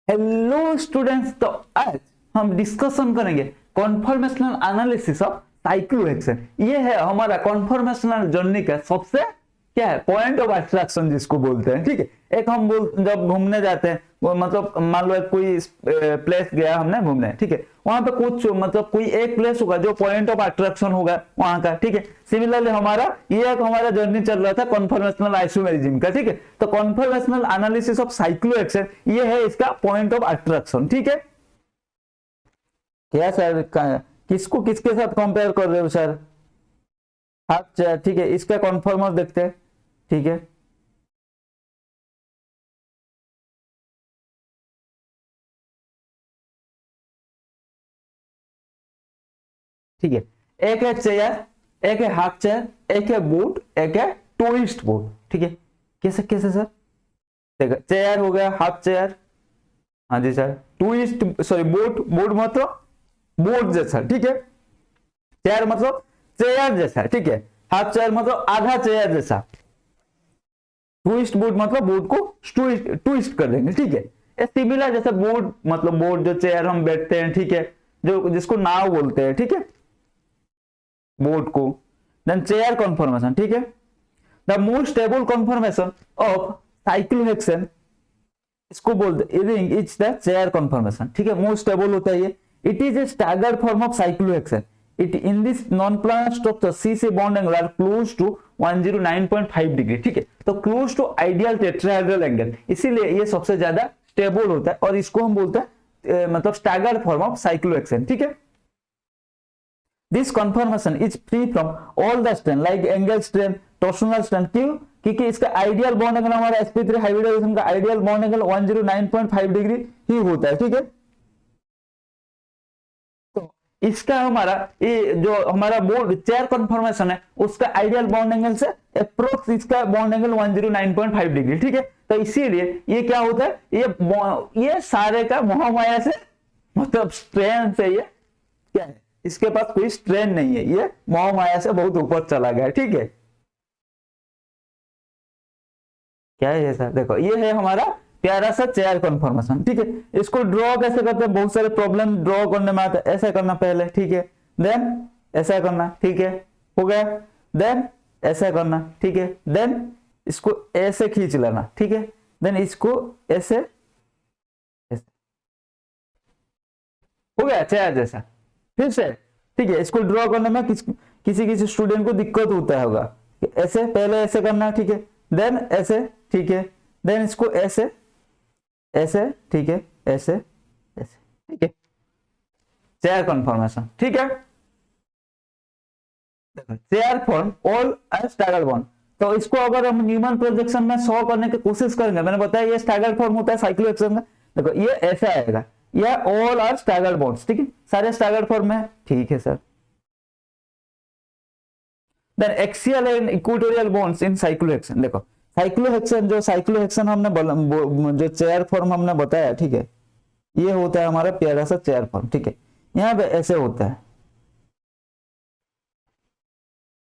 Hello students, तो आज हम डिस्कशन करेंगे कॉन्फॉर्मेशनल एनालिसिस ऑफ साइक्लोहेक्सेन। ये है हमारा कॉन्फॉर्मेशनल जर्नी का सबसे क्या है पॉइंट ऑफ अट्रैक्शन जिसको बोलते हैं। ठीक है, एक हम जब घूमने जाते हैं वो मतलब मान लो कोई प्लेस गया हमने घूमने, ठीक है, वहां पे कुछ मतलब कोई एक प्लेस होगा जो पॉइंट ऑफ अट्रैक्शन होगा वहां का। ठीक है, सिमिलरली हमारा ये एक हमारा जर्नी चल रहा था कॉन्फॉर्मेशनल आइसोमेरिज्म का। ठीक है, तो कॉन्फॉर्मेशनल एनालिसिस ऑफ साइक्लोहेक्सेन ये है इसका पॉइंट ऑफ अट्रैक्शन। ठीक है, क्या सर किसको किसके साथ कंपेयर कर रहे हो सर? अच्छा ठीक है, इसका कॉन्फॉर्मर देखते हैं। ठीक है, ठीक है, एक है चेयर, एक है हाफ चेयर, एक है बोट, एक है टूरिस्ट बोट। ठीक है, कैसे कैसे सर? देखो, चेयर हो गया, हाफ चेयर, हाँ जी sir, tourist sorry boat, boat मतलब बोट जैसा। ठीक है, चेयर मतलब चेयर जैसा। ठीक है, हाफ चेयर मतलब आधा चेयर जैसा, ट्विस्ट बोट मतलब बोट को ट्विस्ट कर देंगे। ठीक है, सिमिलर जैसे बोट मतलब बोट जो चेयर हम बैठते हैं, ठीक है, जो जिसको नाव बोलते हैं, ठीक है, बोट को। देन चेयर कॉन्फॉर्मेशन, ठीक है, the most stable conformation of cyclohexane इसको बोलते ring is the chair conformation. ठीक है, मोस्ट स्टेबल होता है ये। It is a staggered form of cyclohexane. It in this non planar structure C से bond angle are close to 109.5 degree. ठीक है, तो close to ideal tetrahedral angle, इसीलिए ये सबसे ज्यादा स्टेबल होता है और इसको हम बोलते हैं मतलब स्टैगर्ड फॉर्म ऑफ साइक्लोहेक्सेन। ठीक है, this conformation is free from all the strain like angle strain, torsional strain. क्यों? क्योंकि इसका आइडियल बॉन्ड एंगल हमारा sp3 हाइब्रिडाइजेशन का आइडियल बॉन्ड एंगल 109.5 डिग्री ही होता है। ठीक है, तो इसका हमारा ये जो हमारा बोर्ड चेयर कन्फर्मेशन है उसका आइडियल बॉन्ड एंगल से अप्रोक्स इसका बॉन्ड एंगल 109.5 डिग्री। ठीक है, तो इसीलिए ये क्या होता है, ये सारे का मोहमाया से मतलब स्ट्रेन से ये क्या है, इसके पास कोई स्ट्रेन नहीं है, ये मोहमाया से बहुत ऊपर चला गया। ठीक है, क्या है सर? देखो, ये है हमारा प्यारा सा चेयर कन्फर्मेशन। ठीक है, इसको ड्रॉ कैसे करते हैं? बहुत सारे प्रॉब्लम ड्रॉ करने में आता है। ऐसा करना पहले, ठीक है, देन ऐसा करना, ठीक है, हो गया, देन ऐसा करना, ठीक है, देन इसको ऐसे खींच लेना, ठीक है, देन इसको ऐसे ऐसे, हो गया चेयर जैसा। फिर से ठीक है, इसको ड्रॉ करने में किसी किसी स्टूडेंट को दिक्कत होता होगा। ऐसे पहले ऐसे करना, ठीक है, देन ऐसे, ठीक है, देन इसको ऐसे ऐसे, ठीक है, ऐसे ऐसे, ठीक है, चेयर कन्फर्मेशन। ठीक है, देखो chair form all staggered bond. तो इसको अगर हम न्यूमन प्रोजेक्शन में 100 करने की कोशिश करेंगे, मैंने बताया ये स्टैगर्ड फॉर्म होता है साइक्लोहेक्सेन का। देखो ये ऐसा आएगा, ये ऑल आर स्टैगर्ड बॉन्ड्स। ठीक है, सारे स्टैगर्ड फॉर्म में। ठीक है sir, then axial and equatorial bonds in cyclohexane. देखो साइक्लोहेक्सेन हमने जो चेयर फॉर्म हमने बताया, ठीक है, ये होता है हमारा प्यारा सा चेयर फॉर्म। ठीक है, यहाँ पे ऐसे होता है,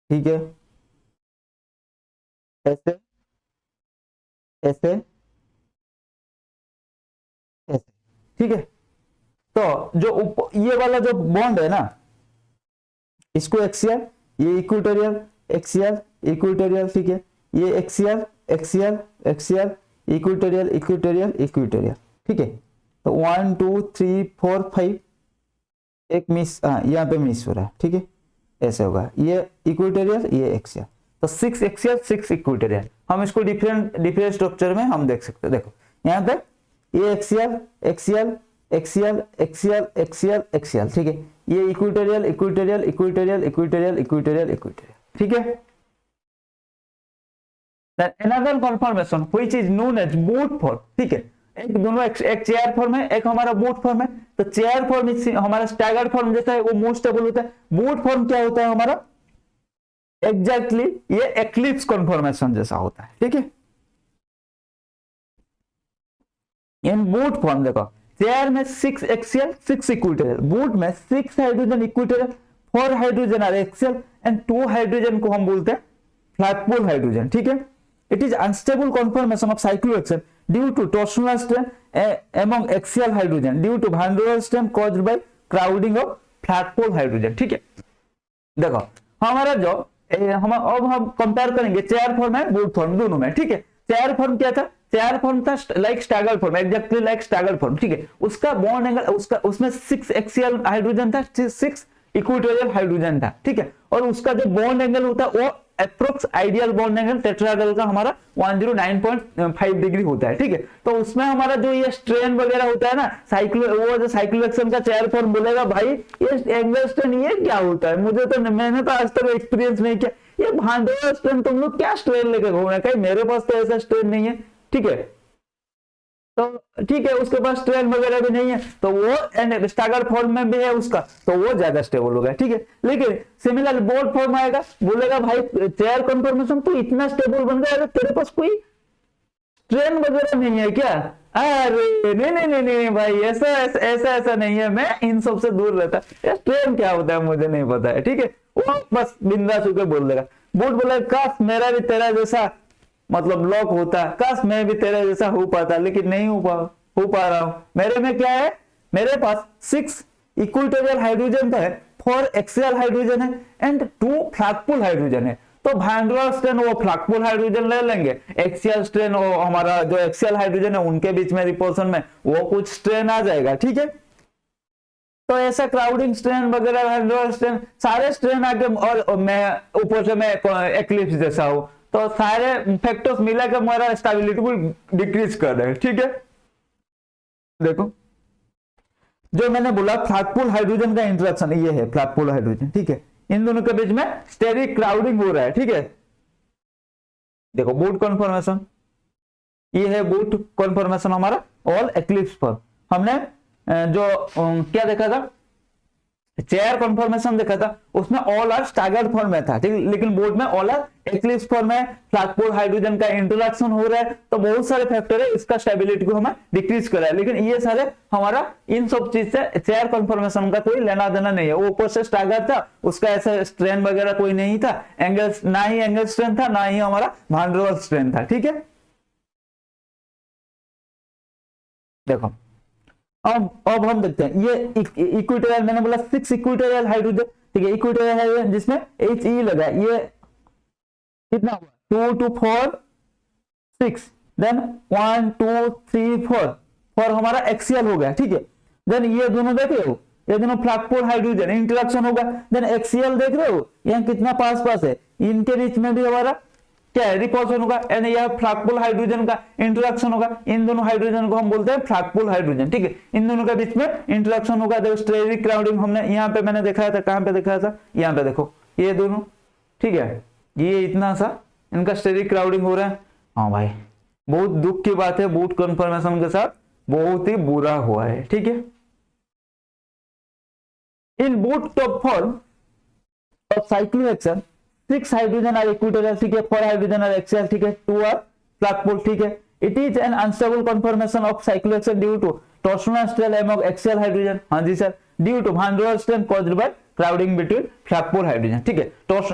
ठीक है, ऐसे ऐसे ऐसे, ठीक है, तो जो ये वाला जो बॉन्ड है ना, इसको एक्सियल, ये इक्वेटोरियल, एक्सियल इक्वेटोरियल, ठीक है, ये axial axial axial equatorial equatorial equatorial. ठीक है, तो 1 2 3 4 5 एक मिस, हाँ यहाँ पे मिस हो रहा है। ठीक है, ऐसे होगा, ये इक्वेटोरियल ये एक्सियल, तो 6 एक्सियल 6 इक्वेटोरियल। हम इसको डिफरेंट स्ट्रक्चर में हम देख सकते हैं। देखो यहाँ पे ये axial axial axial axial axial axial, ठीक है, ये equatorial equatorial equatorial equatorial equatorial equatorial. ठीक है, then another conformation which is known as boat form। ठीक है, एक दोनों एक चेयर फॉर्म है, एक हमारा बोट फॉर्म है। तो चेयर फॉर्म हमारा स्टैगर्ड फॉर्म जैसा है, वो मोस्ट स्टेबल होता है। बोट फॉर्म क्या होता है हमारा? एग्जैक्टली ये एक्लिप्स कन्फॉर्मेशन जैसा होता है। ठीक है, इन बोट फॉर्म देखो चेयर में 6 एक्सियल 6 इक्वेटोरियल, बोट में 6 hydrogen equatorial, 4 hydrogen are axial and 2 hydrogen को हम बोलते हैं फ्लैगपोल हाइड्रोजन। ठीक है, it is unstable conformation of cyclohexane due to torsional strain among axial hydrogen due to van der Waals caused by crowding of flat pole hydrogen। ठीक है, देखो हमारा जो अब हम कंपेयर करेंगे चेयर फॉर्म है बोट फॉर्म दोनों में। ठीक है, चेयर फॉर्म क्या था, चेयर फॉर्म था like staggered form, exactly like staggered form. ठीक है, उसका बॉन्ड एंगल उसमें 6 एक्सियल हाइड्रोजन था, 6 इक्वेटोरियल हाइड्रोजन था। ठीक है, और उसका जो बॉन्ड एंगल होता है वो approx ideal bond angle tetrahedral का हमारा 109.5 डिग्री होता है। ठीक है, तो उसमें हमारा जो ये स्ट्रेन वगैरह होता है ना, वो जो साइक्लोहेक्सेन का चेयर फॉर्म बोलेगा भाई ये एंगल स्ट्रेन ये क्या होता है, मुझे तो मैंने तो आज तक एक्सपीरियंस नहीं किया, ये भान डर वाल्स स्ट्रेन तुम लोग क्या स्ट्रेन लेकर घूम रहे हैं, कहीं मेरे पास तो ऐसा स्ट्रेन नहीं है। ठीक है, तो ठीक है उसके पास स्ट्रेन वगैरह भी नहीं है, तो वो एंड स्टैगर्ड फॉर्म में भी है उसका, तो वो ज्यादा स्टेबल होगा। ठीक है, लेकिन सिमिलर बोर्ड फॉर्म आएगा, बोलेगा भाई चेयर कन्फर्मेशन तो इतना स्टेबल बन जाएगा, तेरे पास कोई स्ट्रेन वगैरह नहीं है क्या? अरे नहीं नहीं नहीं नहीं भाई, ऐसा नहीं है, मैं इन सब से दूर रहता, स्ट्रेन क्या होता है मुझे नहीं पता है। ठीक है, वो बस बिंदास होकर बोल देगा। बोर्ड बोला काश मेरा भी तेरा जैसा मतलब लॉक होता, काश मैं भी तेरे जैसा हो पाता, लेकिन नहीं हो पा रहा हूं। मेरे में क्या है, मेरे पास 6 इक्वेटोरियल हाइड्रोजन तो है, 4 एक्सियल हाइड्रोजन है एंड 2 फ्लैगपोल हाइड्रोजन है। तो वैन डर वाल्स स्ट्रेन वो फ्लैगपोल हाइड्रोजन ले लेंगे, एक्सियल स्ट्रेन वो हमारा जो एक्सियल हाइड्रोजन है उनके बीच में रिपल्सन में वो कुछ स्ट्रेन आ जाएगा। ठीक है, तो ऐसा क्राउडिंग स्ट्रेन वगैरह वैन डर वाल्स स्ट्रेन सारे स्ट्रेन आके, और मैं ऊपर से मैं एक्लिप्स जैसा हूं, तो सारे फैक्टर्स मिला के हमारा स्टेबिलिटी को डिक्रीज कर रहे हैं। ठीक है, देखो जो मैंने बोला फ्लैगपोल हाइड्रोजन का इंटरेक्शन ये है, फ्लैगपोल हाइड्रोजन। ठीक है, इन दोनों के बीच में स्टेरिक क्राउडिंग हो रहा है। ठीक है, देखो बोट कन्फर्मेशन, ये है बोट कन्फर्मेशन हमारा ऑल एक्लिप्स पर। हमने जो क्या देखा था, चेयर कन्फर्मेशन देखा था, उसमें ऑल आर स्टैगर्ड फॉर्म में था। ठीक, लेकिन बोर्ड में ऑल आर एक्लिप्स फॉर्म में फ्लैगपोल हाइड्रोजन का इंटरेक्शन हो रहा है, तो बहुत सारे फैक्टर है इसका स्टेबिलिटी को हमें डिक्रीज कर रहा है। लेकिन ये सारे हमारा इन सब चीज से चेयर कन्फर्मेशन का कोई लेना देना नहीं है। वो ऊपर से स्टैगर्ड था, उसका ऐसा स्ट्रेन वगैरह कोई नहीं था, एंगल ना ही एंगल स्ट्रेन था, ना ही हमारा वैन डर वाल्स स्ट्रेन था। ठीक है, देखो अब हम देखते हैं ये इक्वेटोरियल, मैंने बोला 6 इक्वेटोरियल हाइड्रोजन। ठीक है, इक्वेटोरियल हाइड्रोजन जिसमें HE लगा, ये कितना हुआ 2 2 4 6, देन 1 2 3 4 हमारा एक्सियल हो गया। ठीक है, देन ये दोनों देख रहे हो, ये दोनों फ्लैगपोल हाइड्रोजन इंटरेक्शन होगा, देन एक्सियल देख रहे हो यहाँ कितना पास है, इनके बीच में भी हमारा क्या है रिपल्सन होगा, एंड यह फ्लैगपोल हाइड्रोजन का इंटरेक्शन होगा। इन दोनों हाइड्रोजन को हम बोलते हैं फ्लैगपोल हाइड्रोजन। ठीक है, इन दोनों के बीच में इंटरेक्शन होगा। देखो स्टेरिक क्राउडिंग हमने यहाँ पे मैंने दिखाया था, कहां पे दिखाया था, यहाँ पे देखो ये दोनों। ठीक है, ये इतना सा इनका स्टेरिक क्राउडिंग हो रहा है। हाँ भाई, बहुत दुख की बात है, बोट कन्फर्मेशन के साथ बहुत ही बुरा हुआ है। ठीक है, in boat top form of cyclohexane 6 hydrogen are equatorial. ठीक है, 4 हाइड्रोजन आर एक्सियल। ठीक है, 2 आर फ्लैगपोल। ठीक है, it is an unstable conformation of cyclohexane due to torsional strain among axial hydrogen. हाँ जी sir, due to van der Waals strain caused by crowding between flagpole hydrogen. ठीक है,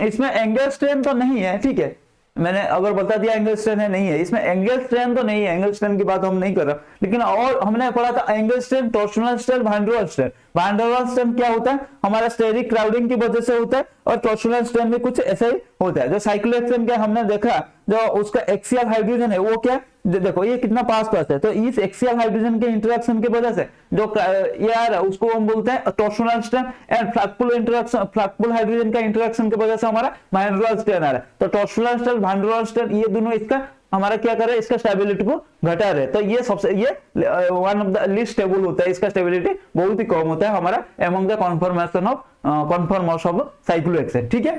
इसमें angle strain तो नहीं है। ठीक है, मैंने अगर बता दिया एंगल स्ट्रेन है, नहीं है इसमें, एंगल स्ट्रेन तो नहीं है, एंगल स्ट्रेन की बात हम नहीं कर रहे, लेकिन और हमने पढ़ा था angle strain, torsional strain, van der Waals strain. Van der Waals strain क्या होता है, हमारा स्टेरिक क्राउडिंग की वजह से होता है, और टॉर्सनल स्ट्रेन भी कुछ ऐसा ही होता है। जो साइक्लोहेक्सेन क्या हमने देखा, जो उसका एक्सियल हाइड्रोजन है वो क्या, देखो ये कितना पास है, तो इस एक्सियल हाइड्रोजन के इंटरेक्शन की वजह से जो यार उसको हम बोलते हैं torsional strain, and flagpole interaction, flagpole hydrogen का इंटरेक्शन की वजह से हमारा वैन डर वाल्स स्ट्रेन आ रहा है। तो torsional strain, van der Waals strain, ये दोनों इसका हमारा क्या कर रहे हैं, इसका स्टेबिलिटी को घटा रहे। तो ये सबसे ये one of the least stable होता है, इसका स्टेबिलिटी बहुत ही कम होता है हमारा among the confirmation of conformers of cyclohexane. ठीक है,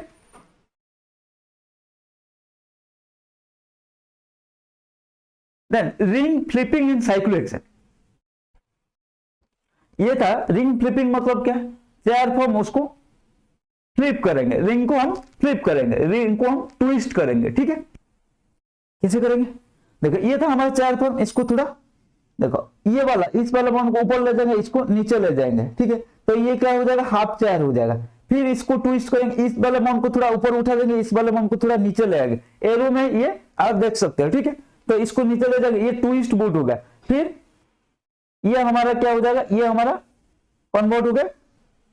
देन रिंग फ्लिपिंग इन साइक्लोहेक्सेन। ये था रिंग फ्लिपिंग, मतलब क्या, चेयर फॉर्म उसको फ्लिप करेंगे, रिंग को हम फ्लिप करेंगे, रिंग को हम ट्विस्ट करेंगे। ठीक है, कैसे करेंगे, देखो ये था हमारा चेयर फॉर्म, इसको थोड़ा देखो ये वाला, इस वाले बॉन्ड को ऊपर ले जाएंगे, इसको नीचे ले जाएंगे। ठीक है, तो ये क्या हो जाएगा, हाफ चेयर हो जाएगा। फिर इसको ट्विस्ट करेंगे, इस वाले बॉन्ड को थोड़ा ऊपर उठा देंगे, इस वाले बॉन्ड को थोड़ा नीचे ले आएंगे। एरो में ये आप देख सकते हो। ठीक है, तो इसको नीचे ले जाएंगे, ये ट्विस्ट बोट होगा। फिर ये हमारा क्या हो जाएगा, ये हमारा कन्वर्ट हो गया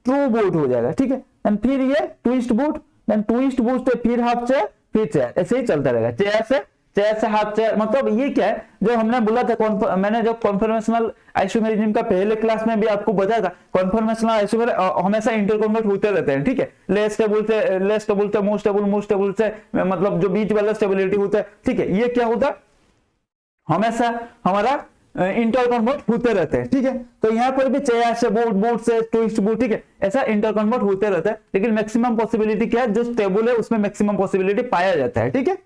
ट्रू बूट हो जाएगा, ठीक है। एंड फिर ये twist boat, then twist boat से फिर हाफ चेयर, फिर चेयर, ऐसे ही चलता रहेगा। चेयर से हाफ चेयर, मतलब ये क्या है जो हमने बोला था, मैंने जो कॉन्फॉर्मेशनल आइसोमेरिज्म का पहले क्लास में भी आपको बताया था, कॉन्फॉर्मेशनल आइसोमेर हमेशा इंटरकन्वर्ट होते रहते हैं, ठीक है। लेस स्टेबल से मोस्ट स्टेबल से, मतलब जो बीच वाला स्टेबिलिटी होता है, ठीक है। ये क्या होता है, हमेशा हमारा इंटरकन्वर्ट होते रहते हैं, ठीक है। तो यहाँ पर भी चेयर से बूट, बूट से ट्विस्ट बूट, ठीक है, ऐसा इंटरकन्वर्ट होते रहता है। लेकिन मैक्सिमम पॉसिबिलिटी क्या है, जो स्टेबल है उसमें मैक्सिमम पॉसिबिलिटी पाया जाता है, ठीक है।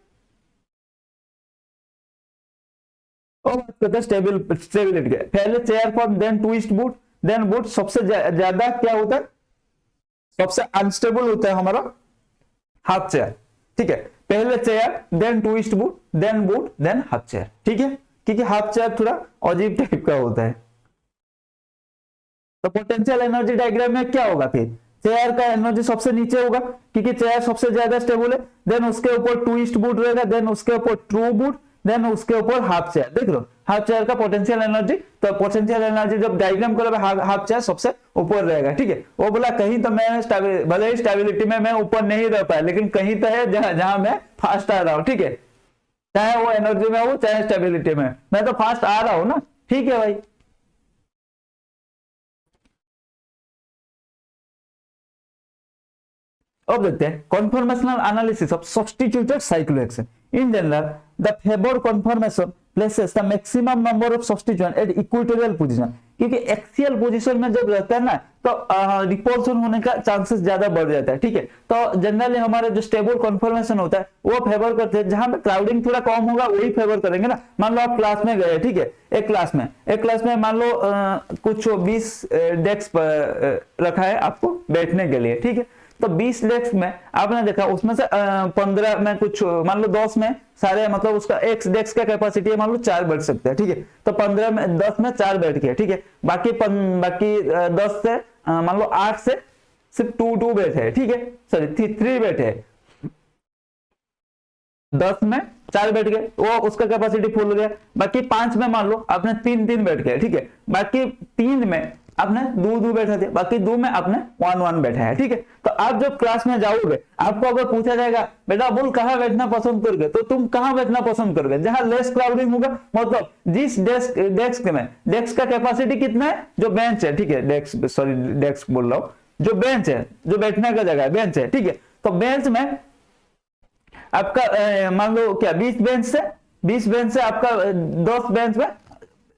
और बात करते हैं स्टेबिलिटी के, पहले chair form, then twist boat, then boat. सबसे ज्यादा क्या होता है, सबसे अनस्टेबल होता है हमारा हाफ चेयर, ठीक है। पहले chair, then twist boat, then boat, then half chair, ठीक है। क्योंकि हाफ चेयर थोड़ा अजीब टाइप का होता है। तो पोटेंशियल एनर्जी डायग्राम में क्या होगा, फिर चेयर का एनर्जी सबसे नीचे होगा क्योंकि चेयर सबसे ज्यादा स्टेबल है, देन उसके ऊपर ट्विस्ट बूट रहेगा, देन उसके ऊपर ट्रू बूट, देन उसके ऊपर हाफ चेयर। देख लो हाफ चेयर का पोटेंशियल एनर्जी, तो पोटेंशियल एनर्जी जब डायग्राम करोगे हाफ चेयर सबसे ऊपर रहेगा, ठीक है। वो बोला कहीं तो मैं भले ही स्टेबिलिटी में मैं ऊपर नहीं रह पाया, लेकिन कहीं तो है जहां मैं फास्ट आ रहा हूं, ठीक है। चाहे वो एनर्जी में हो चाहे स्टेबिलिटी में, मैं तो फास्ट आ रहा हूं ना, ठीक है भाई। अब देखते हैं conformational analysis of substituted cyclohexane. In general, the favored conformation places the maximum number of substituents at equatorial position. क्योंकि एक्सियल पोजीशन में जब रहता है ना तो रिपल्सन होने का चांसेस ज्यादा बढ़ जाता है, ठीक है। तो जनरली हमारे जो स्टेबल कन्फर्मेशन होता है वो फेवर करते हैं, जहां पे क्राउडिंग थोड़ा कम होगा वही फेवर करेंगे ना। मान लो आप क्लास में गए, ठीक है, एक क्लास में मान लो कुछ 20 डेस्क रखा है आपको बैठने के लिए, ठीक है। तो 20 डेस्क में आपने देखा उसमें से 15 में कुछ, मान लो 10 में सारे, मतलब उसका एक डेस्क का कैपेसिटी है मान लो 4 बैठ सकते हैं, ठीक है। तो 15 में 10 में 4 बैठ गए, ठीक है। बाकी 10 से मान लो 8 से सिर्फ 2 बैठे हैं, ठीक है, सॉरी 3 बैठे हैं। 10 में 4 बैठ गए, वो उसका कैपेसिटी फुल हो गया। बाकी 5 में मान लो आपने 3 बैठ गए, ठीक है। बाकी 3 में आपने 2 बैठा थे, बाकी 2 में आपने 1 बैठा है, ठीक है। तो आप जब क्लास में जाओगे आपको अगर पूछा जाएगा बेटा बोल कहां बैठना पसंद करोगे, तो तुम कहां बैठना पसंद करोगे, जहां लेस क्राउडिंग होगा, मतलब जिस डेस्क में, डेस्क का कैपेसिटी कितना है, जो बेंच है, ठीक है, डेस्क बोल रहा हूं, जो बेंच है, जो बैठने का जगह है बेंच है, ठीक है। तो बेंच में आपका मान लो क्या 20 बेंच से आपका 10 बेंच में,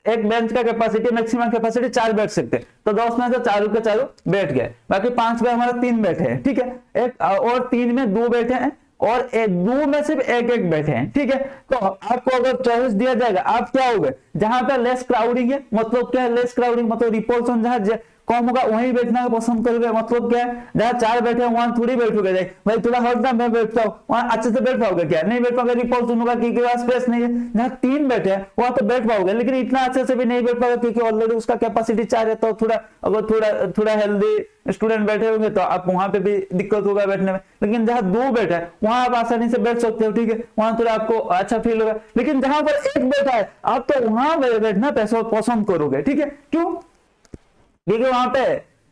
एक बेंच का कैपेसिटी मैक्सिमम कैपेसिटी 4 बैठ सकते हैं, तो 10 में से 4 के 4 बैठ गए। बाकी 5 में हमारा 3 बैठे हैं, ठीक है, एक और 3 में 2 बैठे हैं, और 2 में सिर्फ एक बैठे हैं, ठीक है। तो आपको अगर चॉइस दिया जाएगा आप क्या होगे, जहां पे लेस क्राउडिंग है, मतलब क्या है लेस क्राउडिंग, मतलब रिपल्सन जहां कम होगा वहीं बैठना पसंद करोगे, मतलब क्या है जहां 4 बैठे हैं वहां थोड़ी बैठोगे, भाई थोड़ा हटना मैं बैठता हूं, वहां अच्छे से बैठ पाओगे क्या, नहीं बैठ पाओगे, रिपल्सन होगा क्योंकि वहां स्पेस नहीं है। जहां 3 बैठे हैं वहां तो बैठ पाओगे, लेकिन इतना अच्छे से भी नहीं बैठ पाओगे क्योंकि ऑलरेडी उसका कैपेसिटी 4 है। तो थोड़ा हेल्दी स्टूडेंट बैठे होंगे तो आप वहां पे भी दिक्कत होगा बैठने में, लेकिन जहां 2 बैठा है वहां आप आसानी से बैठ सकते हो, ठीक है, वहां थोड़ा आपको अच्छा फील होगा। लेकिन जहां पर 1 बैठा है आप तो वहां बैठना पसंद करोगे, ठीक है, क्यों, क्योंकि वहां पे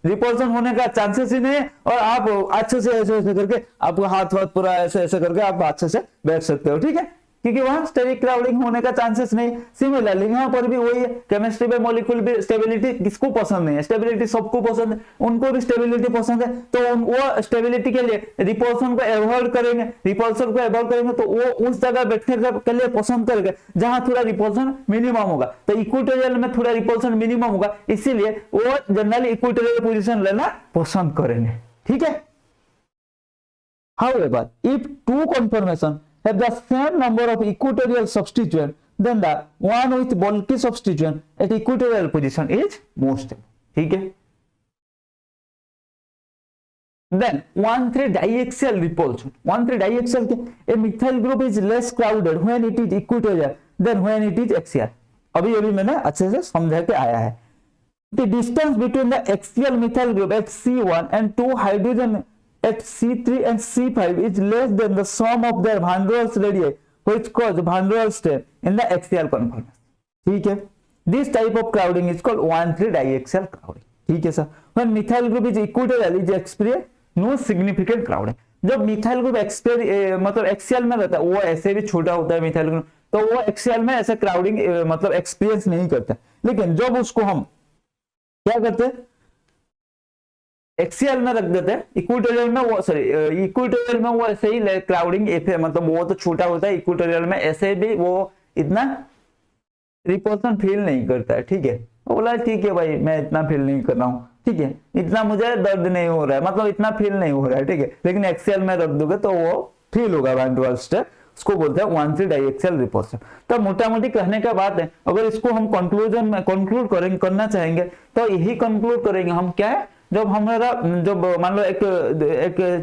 रिपल्सन होने का चांसेस ही नहीं है, और आप अच्छे से ऐसे करके आपको हाथ पूरा ऐसे करके आप अच्छे से बैठ सकते हो, ठीक है, क्योंकि वहां स्टेरिक क्राउडिंग होने का चांसेस नहीं। सिमिलरली यहाँ पर भी वही है, केमिस्ट्री में मॉलिक्यूल भी स्टेबिलिटी किसको पसंद नहीं है, स्टेबिलिटी सबको पसंद है, उनको भी स्टेबिलिटी पसंद है, तो वो स्टेबिलिटी के लिए रिपल्सन को अवॉइड करेंगे, तो वो उस जगह बैठने के लिए पसंद करेंगे जहां थोड़ा रिपल्सन मिनिमम होगा। तो इक्वेटोरियल में थोड़ा रिपल्सन मिनिमम होगा, इसीलिए वो जनरली इक्वेटोरियल पोजिशन लेना पसंद करेंगे, ठीक है। However, if 2 conformations have the same number of equatorial substituents, then the one with bulky substituent at equatorial position is most stable, ठीक है। Then 1,3 diaxial repulsion, 1,3 diaxial a methyl group is less crowded when it is equatorial than when it is axial। अभी मैंने अच्छे से समझा के आया है। The distance between the axial methyl group at C1 and 2 hydrogen at C3 and C5 is less than the sum of their van der Waals radii, which cause van der Waals strain in the axial conformation, ठीक है। This type of crowding is called 1,3 diaxial crowding, ठीक है sir. When methyl group is equatorial is experience no significant crowding. जब methyl group मतलब axial में रहता है, वो ऐसे भी छोटा होता है मिथाइल ग्रुप, तो वो एक्सियल में ऐसे क्राउडिंग मतलब एक्सपीरियंस नहीं करता। लेकिन जब उसको हम क्या करते हैं, एक्सियल में रख देते हैं, इक्वेटोरियल में वो इक्वेटोरियल में वो ऐसे ही क्राउडिंग मतलब वो तो छोटा होता है, इक्वेटोरियल में ऐसे भी वो इतना रिपल्सन फील नहीं करता है, ठीक है। वो बोला ठीक है भाई मैं इतना फील नहीं कर रहा हूँ, ठीक है, इतना मुझे दर्द नहीं हो रहा है, मतलब इतना फील नहीं हो रहा है, ठीक है। लेकिन एक्सियल में रख दोगे तो वो फील होगा वैन डर वाल्स टेस्ट, उसको बोलते हैं 1,3 डाइएक्सियल रिपल्सन। तो मोटा मोटी कहने का बात है, अगर इसको हम कंक्लूजन में कंक्लूड करेंगे करना चाहेंगे तो यही कंक्लूड करेंगे हम, क्या है, जब हमारा जब मान लो एक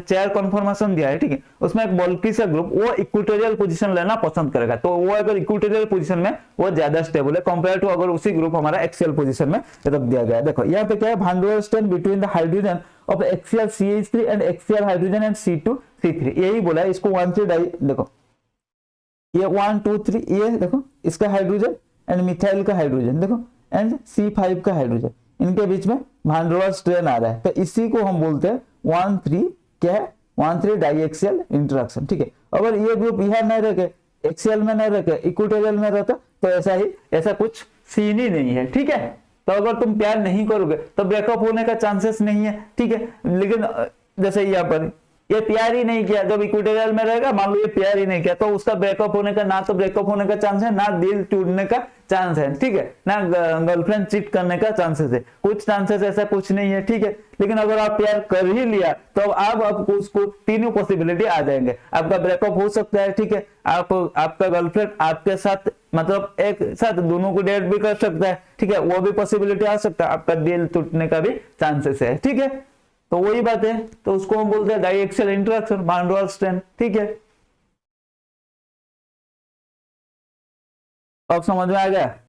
चेयर कन्फर्मेशन दिया है, ठीक है, उसमें एक बल्कि सा ग्रुप वो इक्वेटोरियल पोजीशन लेना पसंद करेगा, तो वो अगर इक्वेटोरियल पोजीशन में वो ज्यादा स्टेबल है कंपेयर टू अगर उसी ग्रुप हमारा एक्सियल पोजीशन में रख दिया गया है। देखो यहाँ पे क्या है, van der Waals between the hydrogen of axial CH3 and axial hydrogen and C2C3, यही बोला है। इसको 1,3 डाई, देखो ये 1 2 3, ये देखो इसका हाइड्रोजन एंड मिथाइल का हाइड्रोजन देखो एंड C5 का हाइड्रोजन, इनके बीच में van der Waals ट्रेन आ रहा है, तो इसी को हम बोलते हैं 1,3 क्या है, 1,3 डाइएक्सियल इंटरेक्शन, ठीक है। अगर ये ग्रुप यहाँ नहीं रखे, एक्सियल में नहीं रखे, इक्वेटोरियल में रहता तो ऐसा कुछ सीन ही नहीं है, ठीक है। तो अगर तुम प्यार नहीं करोगे तो ब्रेकअप होने का चांसेस नहीं है, ठीक है। लेकिन जैसे यहाँ पर ये प्यार ही नहीं किया, जब इक्वेटोरियल में रहेगा, मान लो ये प्यार ही नहीं किया, तो उसका ब्रेकअप होने का, ना तो ब्रेकअप होने का चांस है, ना दिल टूटने का चांस है, ठीक है, ना गर्लफ्रेंड चीट करने का चांसेस है, कुछ चांसेस ऐसा कुछ नहीं है, ठीक है। लेकिन अगर आप प्यार कर ही लिया तो अब आपको उसको तीनों पॉसिबिलिटी आ जाएंगे, आपका ब्रेकअप हो सकता है, ठीक है, आपका गर्लफ्रेंड आपके साथ मतलब एक साथ दोनों को डेट भी कर सकता है, ठीक है, वो भी पॉसिबिलिटी आ सकता है, आपका दिल टूटने का भी चांसेस है, ठीक है। तो वही बात है, तो उसको हम बोलते हैं diaxial interaction, van der Waals strain, ठीक है। अब समझ में आ गया।